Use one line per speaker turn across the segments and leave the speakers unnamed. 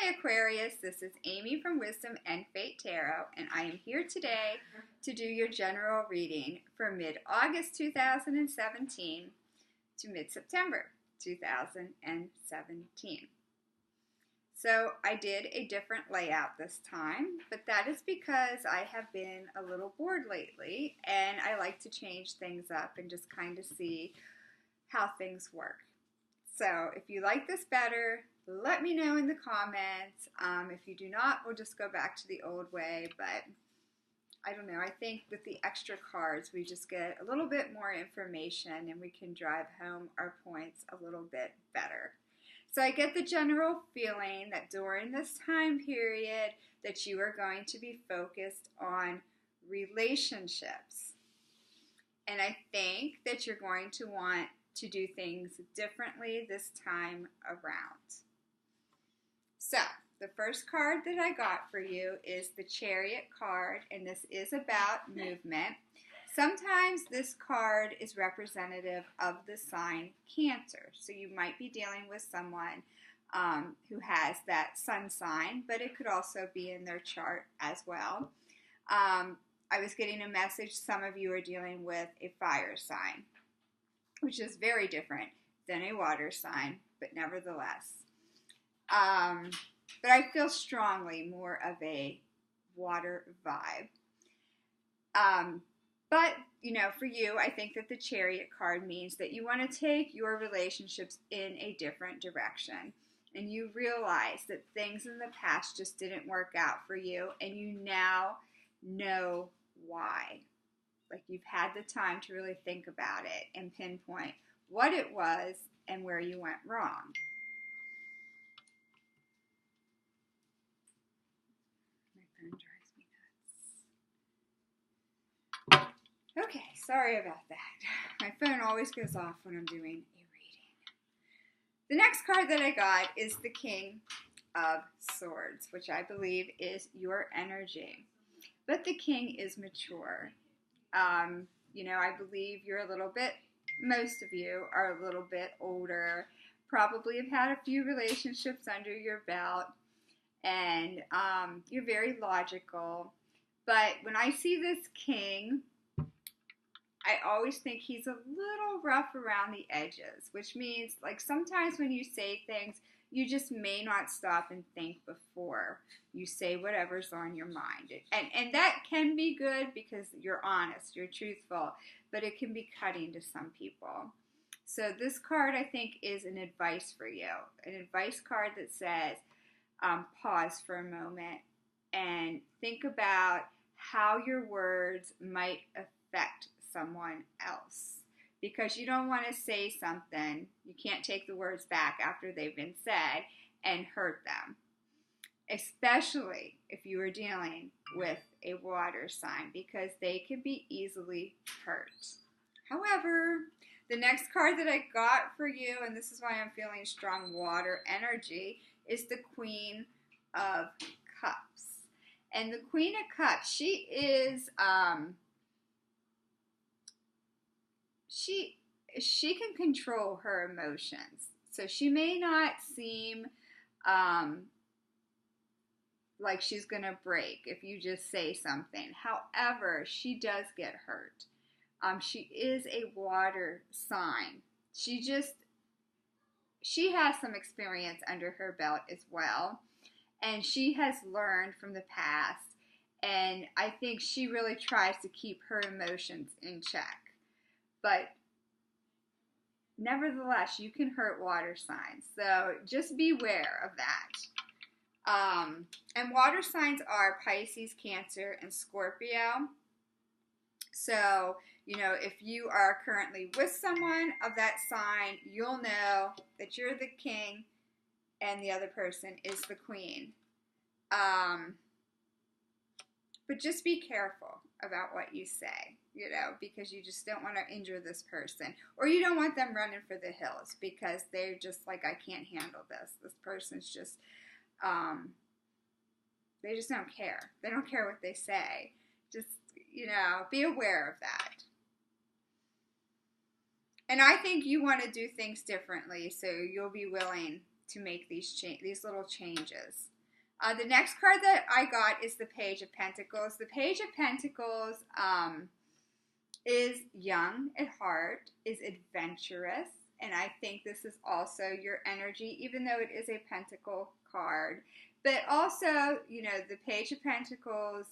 Hi Aquarius, this is Amy from Wisdom and Fate Tarot, and I am here today to do your general reading for mid-August 2017 to mid-September 2017. So I did a different layout this time, but that is because I have been a little bored lately, and I like to change things up and just kind of see how things work. So if you like this better, let me know in the comments. If you do not, we'll just go back to the old way. But I don't know. I think with the extra cards, we just get a little bit more information and we can drive home our points a little bit better. So I get the general feeling that during this time period that you are going to be focused on relationships. And I think that you're going to want to do things differently this time around. So, the first card that I got for you is the Chariot card, and this is about movement. Sometimes this card is representative of the sign Cancer. So you might be dealing with someone who has that sun sign, but it could also be in their chart as well. I was getting a message, some of you are dealing with a fire sign, which is very different than a water sign, but nevertheless. But I feel strongly more of a water vibe. But, you know, for you, I think that the Chariot card means that you want to take your relationships in a different direction. And you realize that things in the past just didn't work out for you, and you now know why. Like you've had the time to really think about it and pinpoint what it was and where you went wrong. My phone drives me nuts. Okay, sorry about that. My phone always goes off when I'm doing a reading. The next card that I got is the King of Swords, which I believe is your energy. But the King is mature. You know, I believe you're a little bit, most of you are a little bit older, probably have had a few relationships under your belt, and you're very logical. But when I see this King, I always think he's a little rough around the edges, which means like sometimes when you say things, you just may not stop and think before you say whatever's on your mind. And that can be good because you're honest, you're truthful, but it can be cutting to some people. So this card, I think, is an advice for you. An advice card that says, pause for a moment and think about how your words might affect someone else. Because you don't want to say something, you can't take the words back after they've been said and hurt them. Especially if you are dealing with a water sign, because they can be easily hurt. However, the next card that I got for you, and this is why I'm feeling strong water energy, is the Queen of Cups. And the Queen of Cups, she is... She can control her emotions. So she may not seem like she's going to break if you just say something. However, she does get hurt. She is a water sign. She has some experience under her belt as well. And she has learned from the past. And I think she really tries to keep her emotions in check. But nevertheless, you can hurt water signs. So just beware of that. And water signs are Pisces, Cancer, and Scorpio. So, you know, if you are currently with someone of that sign, you'll know that you're the king and the other person is the queen. But just be careful about what you say, you know, because you just don't want to injure this person. Or you don't want them running for the hills because they're just like, I can't handle this. This person's just, they just don't care. They don't care what they say. Just, you know, be aware of that. And I think you want to do things differently, so you'll be willing to make these little changes. The next card that I got is the Page of Pentacles. The Page of Pentacles is young at heart, is adventurous, and I think this is also your energy, even though it is a Pentacle card. But also, you know, the Page of Pentacles,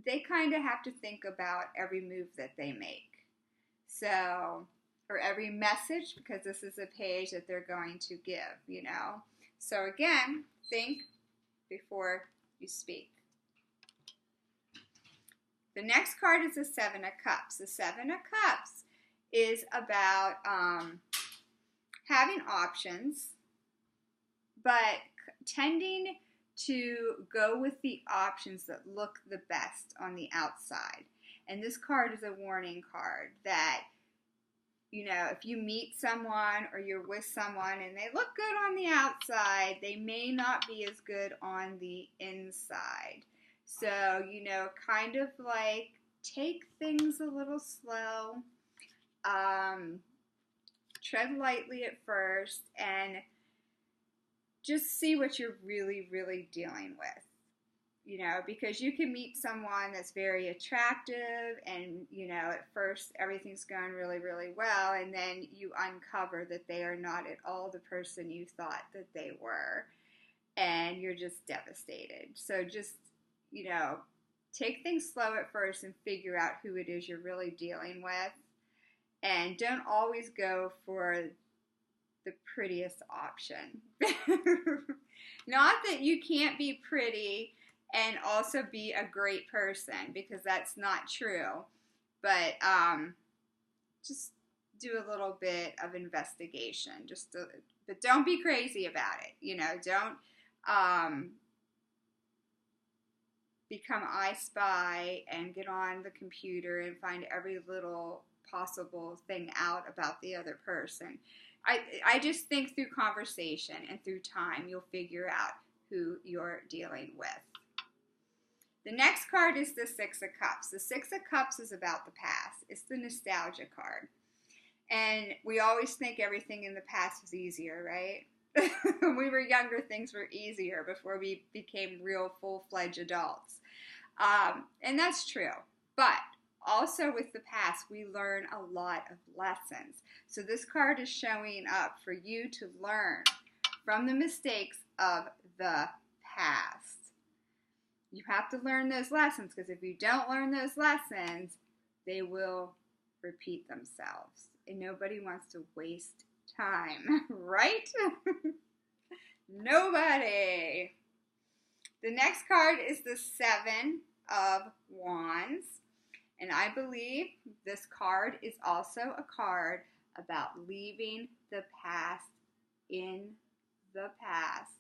they kind of have to think about every move that they make. So, or every message, because this is a page that they're going to give, you know. So again, think before you speak. The next card is the Seven of Cups. The Seven of Cups is about having options, but tending to go with the options that look the best on the outside. And this card is a warning card that, you know, if you meet someone or you're with someone and they look good on the outside, they may not be as good on the inside. So, you know, kind of like take things a little slow, tread lightly at first, and just see what you're really, really dealing with. You know, because you can meet someone that's very attractive and, you know, at first everything's going really, really well, and then you uncover that they are not at all the person you thought that they were, and you're just devastated. So just, you know, take things slow at first and figure out who it is you're really dealing with, and don't always go for the prettiest option. Not that you can't be pretty and also be a great person, because that's not true. But just do a little bit of investigation. But don't be crazy about it. You know, don't become I Spy and get on the computer and find every little possible thing out about the other person. I just think through conversation and through time, you'll figure out who you're dealing with. The next card is the Six of Cups. The Six of Cups is about the past. It's the nostalgia card. And we always think everything in the past was easier, right? When we were younger, things were easier before we became real full-fledged adults. And that's true. But also with the past, we learn a lot of lessons. So this card is showing up for you to learn from the mistakes of the past. You have to learn those lessons, because if you don't learn those lessons, they will repeat themselves. And nobody wants to waste time, right? Nobody. The next card is the Seven of Wands. And I believe this card is also a card about leaving the past in the past,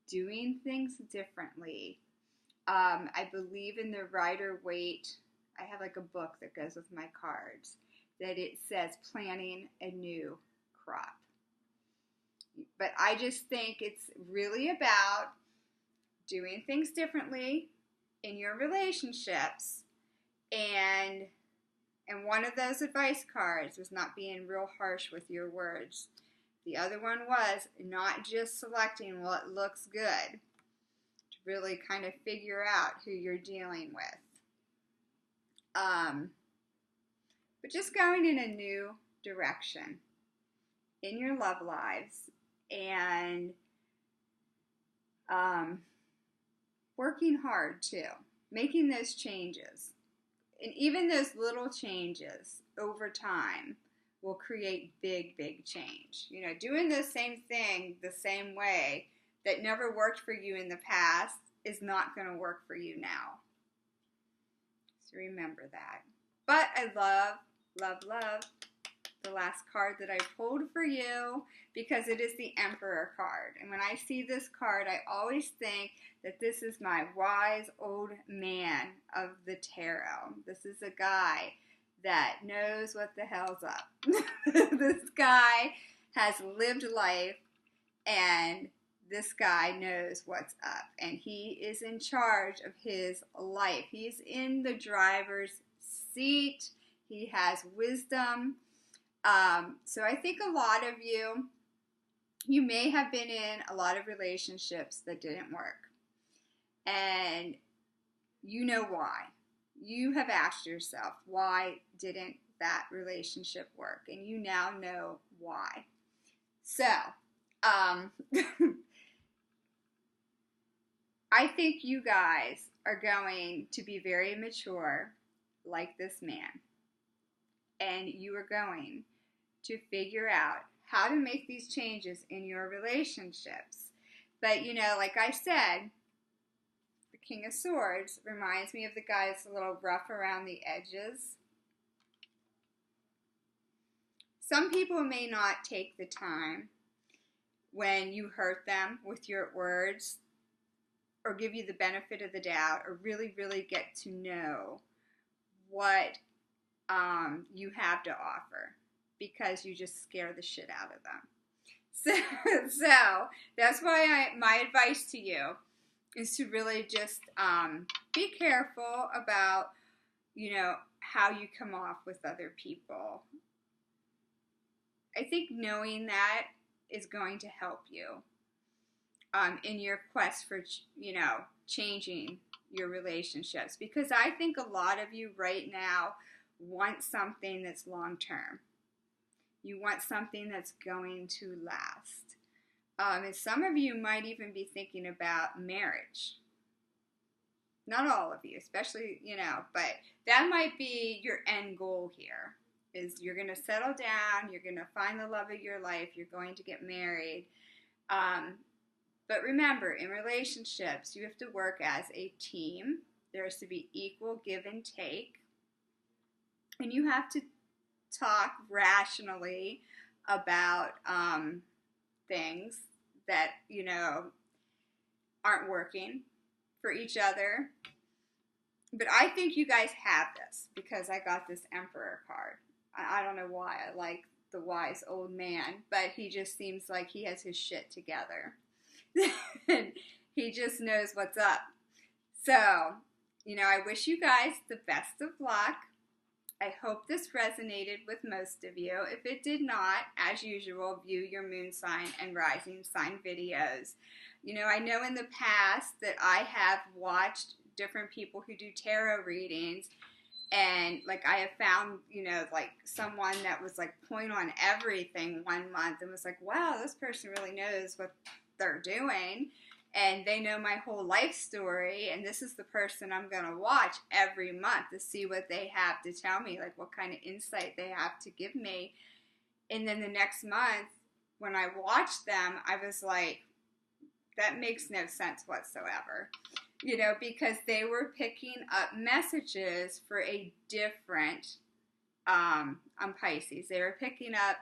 doing things differently. I believe in the Rider-Waite. I have like a book that goes with my cards that it says planting a new crop. But I just think it's really about doing things differently in your relationships. And one of those advice cards was not being real harsh with your words. The other one was not just selecting what looks good, to really kind of figure out who you're dealing with. But just going in a new direction in your love lives, and working hard too, making those changes. And even those little changes over time will create big, big change. You know, doing the same thing the same way that never worked for you in the past is not going to work for you now. So remember that. But I love, love, love the last card that I pulled for you, because it is the Emperor card. And when I see this card, I always think that this is my wise old man of the tarot. This is a guy that knows what the hell's up. This guy has lived life, and this guy knows what's up, and he is in charge of his life. He's in the driver's seat. He has wisdom. So I think a lot of you may have been in a lot of relationships that didn't work. And you know why. You have asked yourself, why didn't that relationship work? And you now know why. So, I think you guys are going to be very mature like this man. And you are going to figure out how to make these changes in your relationships. But, you know, like I said, the King of Swords reminds me of the guy that's a little rough around the edges. Some people may not take the time when you hurt them with your words or give you the benefit of the doubt or really, really get to know what you have to offer, because you just scare the shit out of them. So that's why my advice to you is to really just be careful about, you know, how you come off with other people. I think knowing that is going to help you in your quest for, you know, changing your relationships. Because I think a lot of you right now want something that's long term. You want something that's going to last. And some of you might even be thinking about marriage. Not all of you, especially, you know, but that might be your end goal here, is you're going to settle down, you're going to find the love of your life, you're going to get married. But remember, in relationships, you have to work as a team. There has to be equal give and take. And you have to talk rationally about things that, you know, aren't working for each other. But I think you guys have this because I got this Emperor card. I don't know why I like the wise old man, but he just seems like he has his shit together. And he just knows what's up. So, you know, I wish you guys the best of luck. I hope this resonated with most of you. If it did not, as usual, view your moon sign and rising sign videos. You know, I know in the past that I have watched different people who do tarot readings, and like I have found, you know, like someone that was like point on everything one month and was like, wow, this person really knows what they're doing. And they know my whole life story, and this is the person I'm going to watch every month to see what they have to tell me, like what kind of insight they have to give me. And then the next month, when I watched them, I was like, that makes no sense whatsoever. You know, because they were picking up messages for a different, on Pisces. They were picking up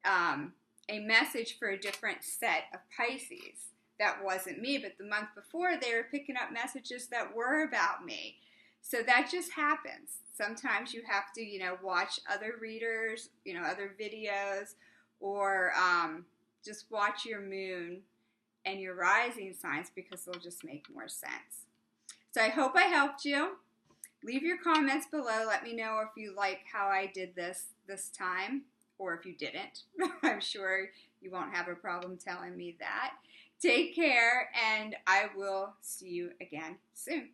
a message for a different set of Pisces. That wasn't me, but the month before they were picking up messages that were about me. So that just happens. Sometimes you have to, you know, watch other readers, you know, other videos, or just watch your moon and your rising signs because they'll just make more sense. So I hope I helped you. Leave your comments below. Let me know if you like how I did this time, or if you didn't. I'm sure you won't have a problem telling me that. Take care, and I will see you again soon.